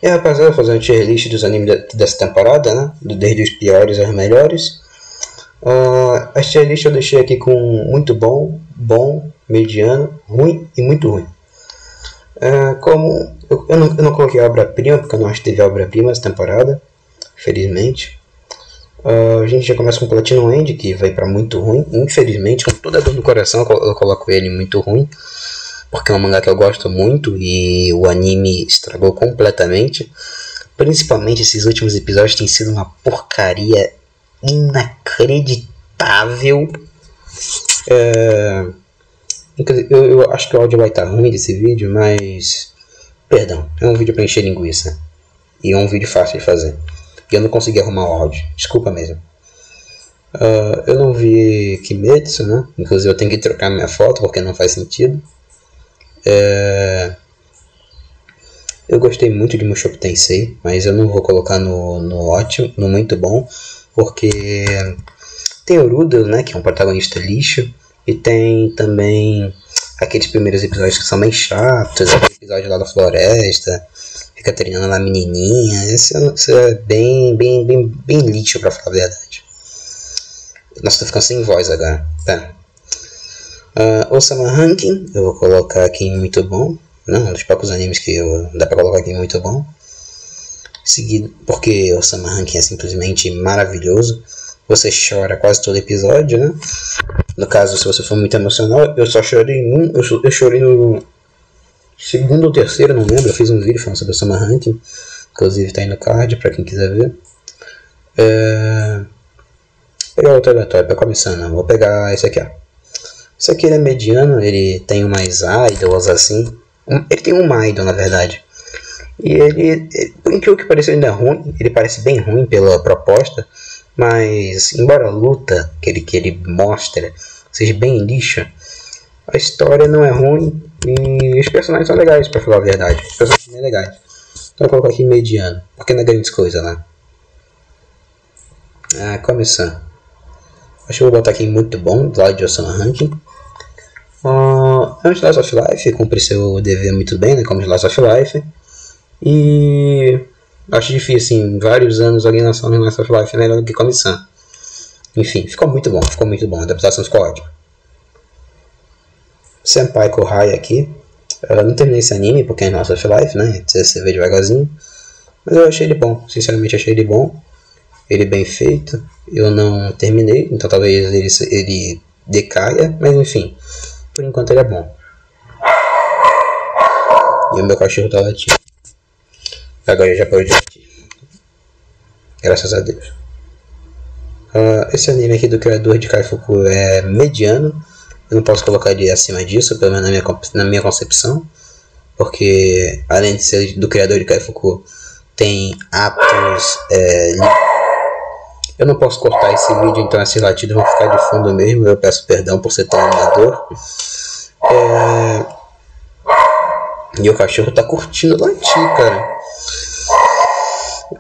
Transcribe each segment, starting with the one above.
E aí, rapaziada, fazer uma tier list dos animes dessa temporada, né? Desde os piores aos melhores. A tier list eu deixei aqui com muito bom, bom, mediano, ruim e muito ruim. Como eu não coloquei obra-prima, porque eu não acho que teve obra-prima essa temporada, felizmente. A gente já começa com Platinum End, que vai pra muito ruim. Infelizmente, com toda a dor no coração, eu coloco ele muito ruim, porque é um mangá que eu gosto muito e o anime estragou completamente. Principalmente esses últimos episódios têm sido uma porcaria inacreditável. Eu acho que o áudio vai estar ruim desse vídeo, mas perdão, é um vídeo para encher linguiça e é um vídeo fácil de fazer. E eu não consegui arrumar o áudio, desculpa mesmo. Eu não vi Kimetsu, né? Inclusive eu tenho que trocar minha foto porque não faz sentido. Eu gostei muito de Mushoku Tensei, mas eu não vou colocar no ótimo, no muito bom, porque tem o Rudel, né, que é um protagonista lixo, e tem também aqueles primeiros episódios que são bem chatos, aquele episódio lá da floresta, fica treinando lá a menininha, esse é bem lixo, pra falar a verdade. Nossa, tô ficando sem voz agora, tá. Osama Ranking, eu vou colocar aqui em muito bom. Não, um dos poucos animes que dá pra colocar aqui em muito bom. Seguido, porque Osama Ranking é simplesmente maravilhoso. Você chora quase todo episódio, né? No caso, se você for muito emocional, eu só chorei eu chorei no segundo ou terceiro, não lembro. Eu fiz um vídeo falando sobre Osama Ranking, inclusive tá aí no card pra quem quiser ver. Pegar outro aleatório pra começar, não. Vou pegar esse aqui, ó. Esse aqui ele é mediano, ele tem umas idols assim. Ele tem uma idol, na verdade. E ele por incrível que pareça, ele não é ruim. Ele parece bem ruim pela proposta. Mas, embora a luta que ele mostra seja bem lixa, a história não é ruim. E os personagens são legais, pra falar a verdade. Os personagens são bem legais. Então eu vou colocar aqui mediano, porque não é grandes coisas lá. Começando. Acho que eu vou botar aqui muito bom, do lado de Osama Ranking. Slice of Life cumpre seu dever muito bem, né, como Slice of Life. E acho difícil, em vários anos, alguém lançar um Slice of Life melhor do que Komi-san. Enfim, ficou muito bom, a adaptação ficou ótima. Senpai Kohai aqui. Eu não terminei esse anime porque é Slice of Life, né, você vê devagarzinho. Mas eu achei ele bom, sinceramente achei ele bom. Ele bem feito. Eu não terminei, então talvez ele decaia, mas enfim. Por enquanto ele é bom. E o meu cachorro tá latindo. Agora já parou de latir. Graças a Deus. Esse anime aqui do criador de Kaifuku é mediano. Eu não posso colocar ele acima disso, pelo menos na minha concepção. Porque além de ser do criador de Kaifuku, tem atos... Eu não posso cortar esse vídeo, então esses latidos vão ficar de fundo mesmo. Eu peço perdão por ser tão amador. E o cachorro tá curtindo latir, cara.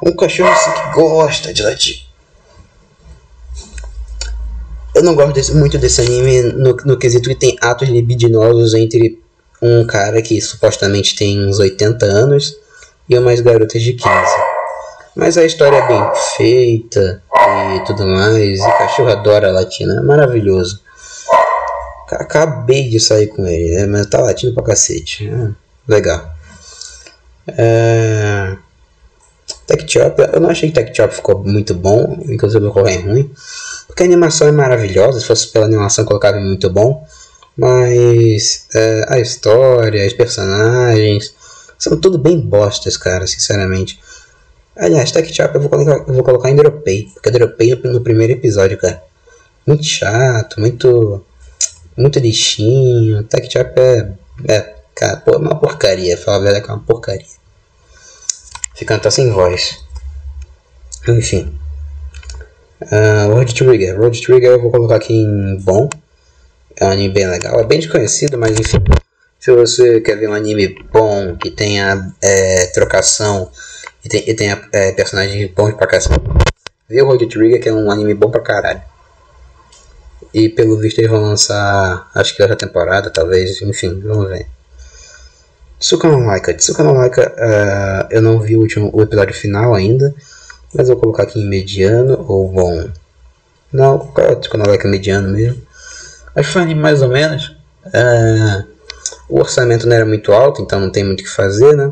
Um cachorro assim que gosta de latir. Eu não gosto muito desse anime no quesito que tem atos libidinosos entre um cara que supostamente tem uns 80 anos e umas garotas de 15. Mas a história é bem feita e tudo mais. E o cachorro adora latir, né? É maravilhoso. Acabei de sair com ele, né? Mas tá latindo pra cacete. Legal. Tech Chop, eu não achei que Tech Chop ficou muito bom. Inclusive eu coloquei ruim. Porque a animação é maravilhosa. Se fosse pela animação eu colocava muito bom. Mas a história, os personagens são tudo bem bostas, cara, sinceramente. Aliás, Tech Chop eu vou colocar em Dropei, porque eu dropei no primeiro episódio, cara. Muito chato, muito lixinho. Tech Chop cara, é uma porcaria, falar a verdade, é uma porcaria. Ficando tá sem voz. Enfim. Road Trigger eu vou colocar aqui em bom. É um anime bem legal, é bem desconhecido, mas enfim. Se você quer ver um anime bom, que tenha trocação e tenha personagens bons pra caralho, vê o Road Trigger, que é um anime bom pra caralho. E pelo visto eles vão lançar, acho que outra temporada, talvez, enfim, vamos ver. Tsuka no Laika. Tsuka no Laika, eu não vi o episódio final ainda, mas eu vou colocar aqui em mediano ou bom. Não, vou colocar Tsuka no Laika mediano mesmo. Acho que foi um anime mais ou menos. O orçamento não era muito alto, então não tem muito o que fazer, né?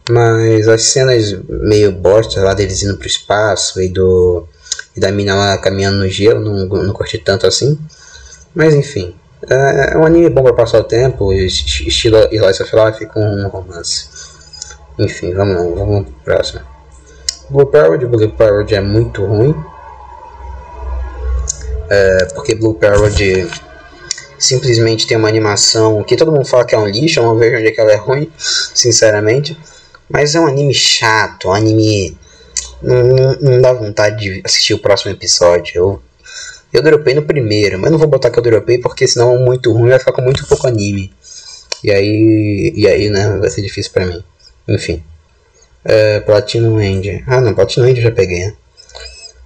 Mas as cenas meio bosta lá deles indo pro espaço e da mina lá caminhando no gelo, não curti tanto assim. Mas enfim, é um anime bom pra passar o tempo, estilo Slice of Life com um romance. Enfim, vamos pro próximo. Blue Parody é muito ruim. Porque Blue Parody simplesmente tem uma animação que todo mundo fala que é um lixo, eu não vejo onde é que ela é ruim, sinceramente. Mas é um anime chato, um anime... Não dá vontade de assistir o próximo episódio. Eu dropei no primeiro, mas não vou botar que eu dropei porque senão é muito ruim, vai ficar com muito pouco anime. E aí, né, vai ser difícil pra mim. Enfim. Platinum End. Ah não, Platinum End eu já peguei, né?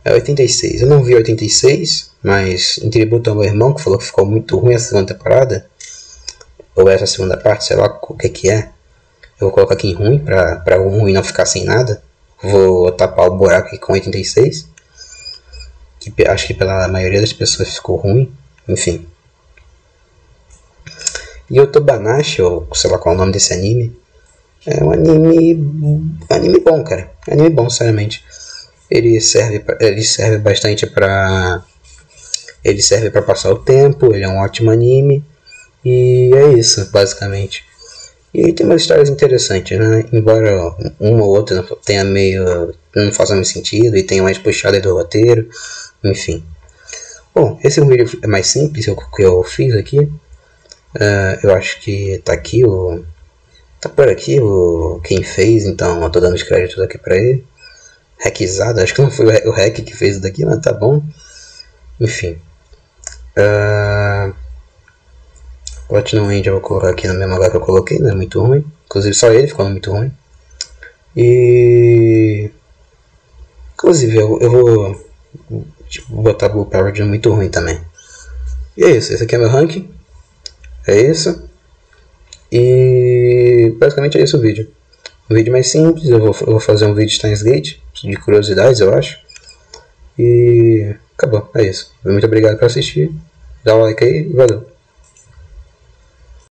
86. Eu não vi 86, mas em tributo ao meu irmão que falou que ficou muito ruim essa segunda temporada. Ou essa segunda parte, sei lá o que é. Eu vou colocar aqui em ruim, pra o ruim não ficar sem nada. Vou tapar o buraco aqui com 86. Que acho que pela maioria das pessoas ficou ruim. Enfim. E o Tobanashi, ou sei lá qual é o nome desse anime. É um anime bom, cara. Anime bom, sinceramente. Ele serve bastante pra... Ele serve pra passar o tempo. Ele é um ótimo anime. E é isso, basicamente. E tem umas histórias interessantes, né? Embora uma ou outra tenha não faça muito sentido e tenha mais puxada do roteiro. Enfim. Bom, esse vídeo é mais simples que eu fiz aqui. Eu acho que tá aqui tá por aqui quem fez, então eu tô dando os créditos aqui pra ele. Hackizado, acho que não foi o hack que fez isso daqui, mas tá bom. Enfim. Platinum End eu vou colocar aqui no mesmo lugar que eu coloquei, não é muito ruim. Inclusive só ele ficou muito ruim. E... Inclusive eu vou botar Blue Parody muito ruim também. E é isso, esse aqui é meu ranking. É isso. E basicamente é isso o vídeo. Um vídeo mais simples, eu vou fazer um vídeo de Steins Gate, de curiosidades eu acho. E acabou, é isso. Muito obrigado por assistir. Dá um like aí e valeu.